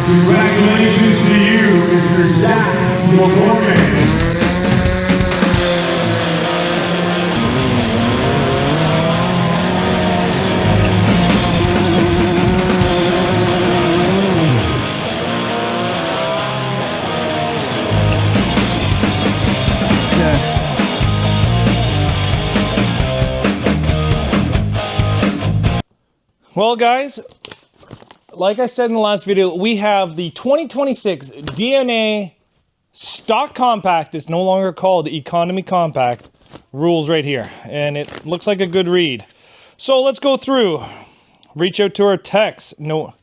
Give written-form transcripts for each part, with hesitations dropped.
Congratulations to you, Mr. Zach McCormick. Well, guys, like I said in the last video, we have the 2026 DNA Stock Compact. It's no longer called Economy Compact. Rules right here. And it looks like a good read. So let's go through. Reach out to our techs. No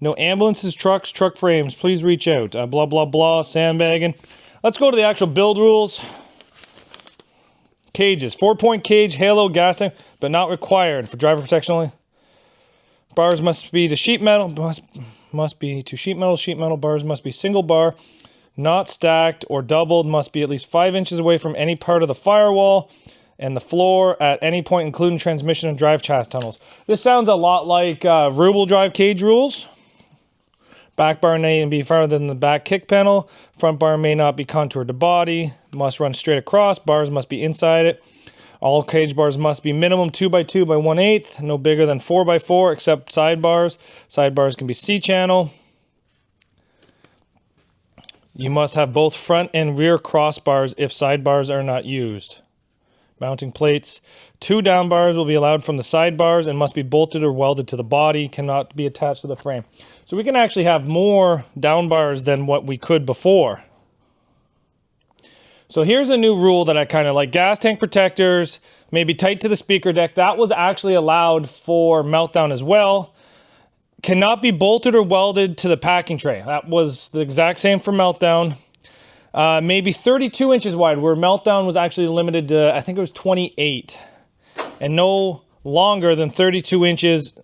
ambulances, trucks, truck frames. Please reach out. Blah, blah, blah. Sandbagging. Let's go to the actual build rules. Cages. 4-point cage, halo, gas tank, but not required for driver protection only. Bars must be to sheet metal. Must be to sheet metal. Sheet metal bars must be single bar, not stacked or doubled. Must be at least 5 inches away from any part of the firewall and the floor at any point, including transmission and drive shaft tunnels. This sounds a lot like rear-wheel drive cage rules. Back bar may be farther than the back kick panel. Front bar may not be contoured to body. Must run straight across. Bars must be inside it. All cage bars must be minimum 2x2 by 1/8, no bigger than 4x4 except sidebars. Sidebars can be C-channel. You must have both front and rear crossbars if sidebars are not used. Mounting plates. 2 down bars will be allowed from the sidebars and must be bolted or welded to the body, cannot be attached to the frame. So we can actually have more down bars than what we could before. So here's a new rule that I kind of like. Gas tank protectors may be tight to the speaker deck. That was actually allowed for Meltdown as well. Cannot be bolted or welded to the packing tray. That was the exact same for Meltdown. Maybe 32 inches wide, where Meltdown was actually limited to, I think it was 28. And no longer than 32 inches,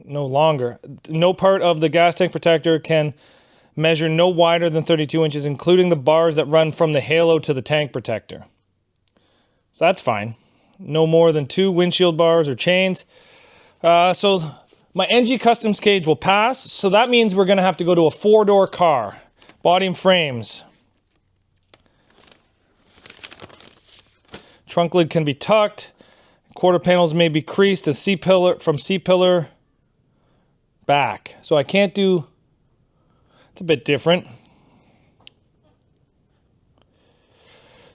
no longer. No part of the gas tank protector can measure no wider than 32 inches, including the bars that run from the halo to the tank protector. So that's fine. No more than 2 windshield bars or chains. So my NG Customs cage will pass. So that means we're going to have to go to a 4-door car. Body and frames. Trunk lid can be tucked. Quarter panels may be creased to C-pillar, from C-pillar back. So I can't do... It's a bit different.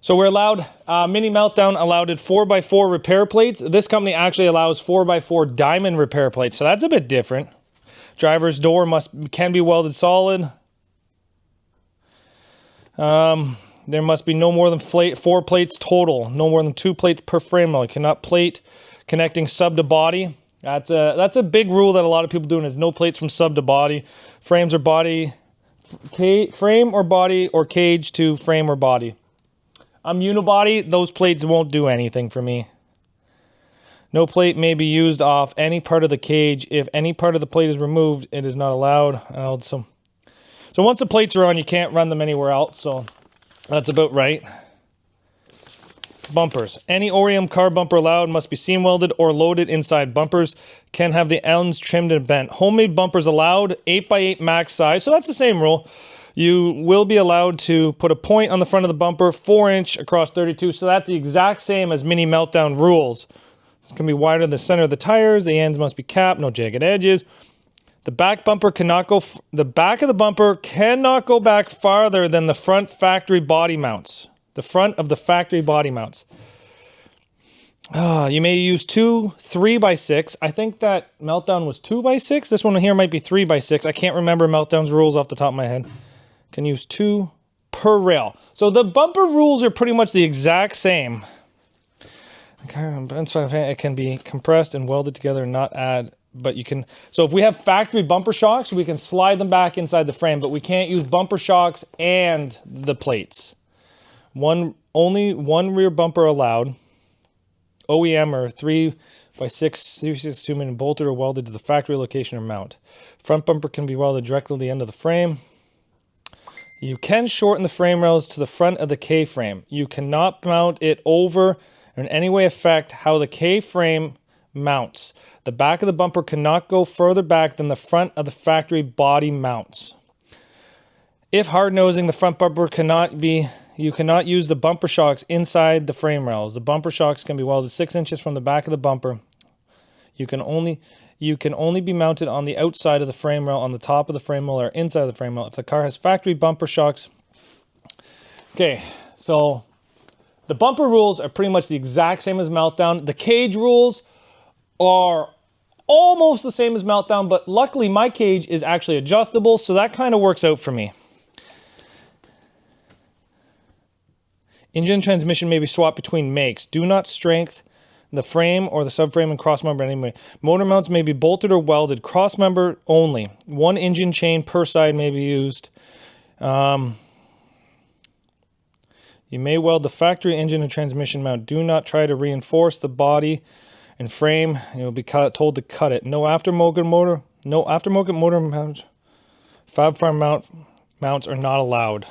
So we're allowed, Mini Meltdown allowed 4x4 repair plates. This company actually allows 4x4 diamond repair plates. So that's a bit different. Driver's door can be welded solid. There must be no more than 4 plates total. No more than 2 plates per frame. You cannot plate connecting sub to body. That's a big rule that a lot of people doing is no plates from sub to body. Frames or body... frame or body or cage to frame or body. I'm unibody. Those plates won't do anything for me. No plate may be used off any part of the cage. If any part of the plate is removed, it is not allowed. So once the plates are on, you can't run them anywhere else. So that's about right. Bumpers. Any Orium car bumper allowed must be seam welded or loaded inside. Bumpers can have the ends trimmed and bent. Homemade bumpers allowed, 8x8 max size. So that's the same rule. You will be allowed to put a point on the front of the bumper, 4-inch across 32. So that's the exact same as Mini Meltdown rules. It's going to be wider than the center of the tires. The ends must be capped, no jagged edges. The back bumper cannot go. The back of the bumper cannot go back farther than the front factory body mounts. The front of the factory body mounts. You may use 2 3x6. I think that Meltdown was 2x6. This one here might be 3x6. I can't remember Meltdown's rules off the top of my head. Can use 2 per rail. So the bumper rules are pretty much the exact same. It can be compressed and welded together and not add. But you can, so if we have factory bumper shocks, we can slide them back inside the frame, but we can't use bumper shocks and the plates. Only one rear bumper allowed. OEM or 3x6 362 mm bolted or welded to the factory location or mount. Front bumper can be welded directly to the end of the frame. You can shorten the frame rails to the front of the K-frame. You cannot mount it over or in any way affect how the K-frame mounts. The back of the bumper cannot go further back than the front of the factory body mounts. If hard nosing, the front bumper you cannot use the bumper shocks inside the frame rails. The bumper shocks can be welded 6 inches from the back of the bumper. You can only be mounted on the outside of the frame rail, on the top of the frame rail, or inside of the frame rail. If the car has factory bumper shocks. Okay, so the bumper rules are pretty much the exact same as Meltdown. The cage rules are almost the same as Meltdown, but luckily my cage is actually adjustable, so that kind of works out for me. Engine and transmission may be swapped between makes. Do not strengthen the frame or the subframe and cross member anyway. Motor mounts may be bolted or welded. Cross member only. 1 engine chain per side may be used. You may weld the factory engine and transmission mount. Do not try to reinforce the body and frame. You'll be told to cut it. No aftermarket motor mounts. Fab farm mounts are not allowed.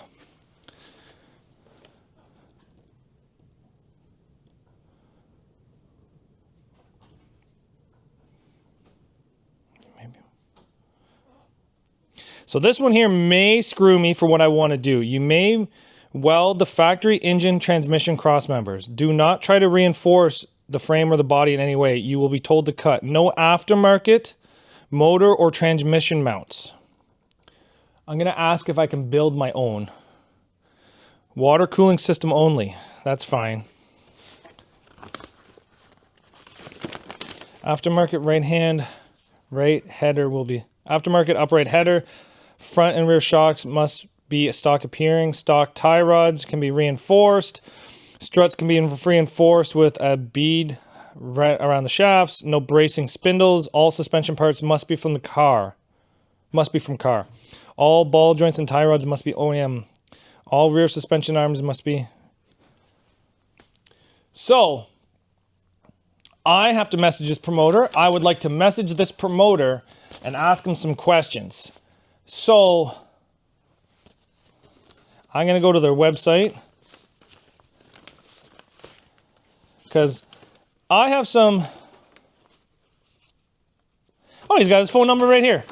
So this one here may screw me for what I want to do. You may weld the factory engine transmission cross members. Do not try to reinforce the frame or the body in any way. You will be told to cut. No aftermarket motor or transmission mounts. I'm going to ask if I can build my own. Water cooling system only. That's fine. Aftermarket right header will be aftermarket upright header. Front and rear shocks must be stock appearing. Stock tie rods can be reinforced. Struts can be reinforced with a bead right around the shafts. No bracing spindles. All suspension parts must be from the car. All ball joints and tie rods must be OEM. All rear suspension arms must be. So, I have to message this promoter. I would like to message this promoter and ask him some questions. So, I'm going to go to their website because I have some. Oh, he's got his phone number right here.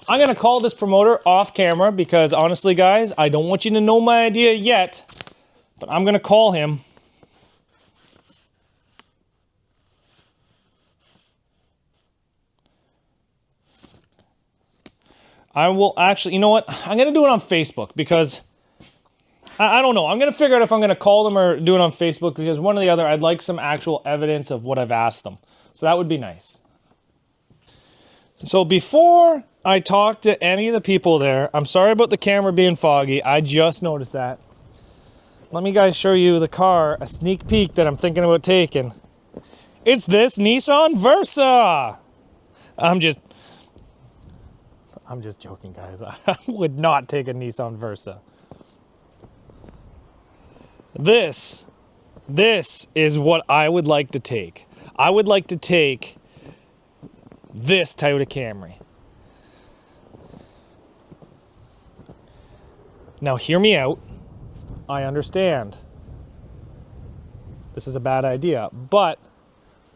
I'm going to call this promoter off camera because honestly, guys, I don't want you to know my idea yet, but I'm going to call him. I will actually, you know what? I'm going to do it on Facebook because I don't know. I'm going to figure out if I'm going to call them or do it on Facebook because one or the other, I'd like some actual evidence of what I've asked them. So that would be nice. So before I talk to any of the people there, I'm sorry about the camera being foggy. I just noticed that. Let me guys show you the car, a sneak peek that I'm thinking about taking. It's this Nissan Versa. I'm just joking, guys. I would not take a Nissan Versa. This is what I would like to take. I would like to take this Toyota Camry. Now, hear me out. I understand this is a bad idea, but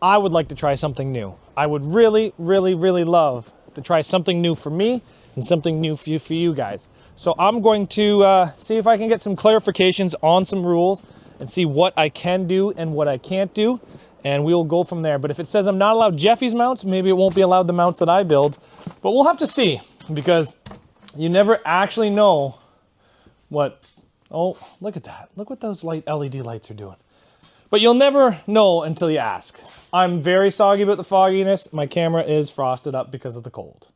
I would like to try something new. I would really, really, really love to try something new for me and something new for you guys. So I'm going to see if I can get some clarifications on some rules and see what I can do and what I can't do, and we'll go from there. But if it says I'm not allowed Jeffy's mounts, maybe it won't be allowed the mounts that I build, but we'll have to see because you never actually know what. Oh, look at that. Look what those LED lights are doing. But you'll never know until you ask. I'm very soggy about the fogginess. My camera is frosted up because of the cold.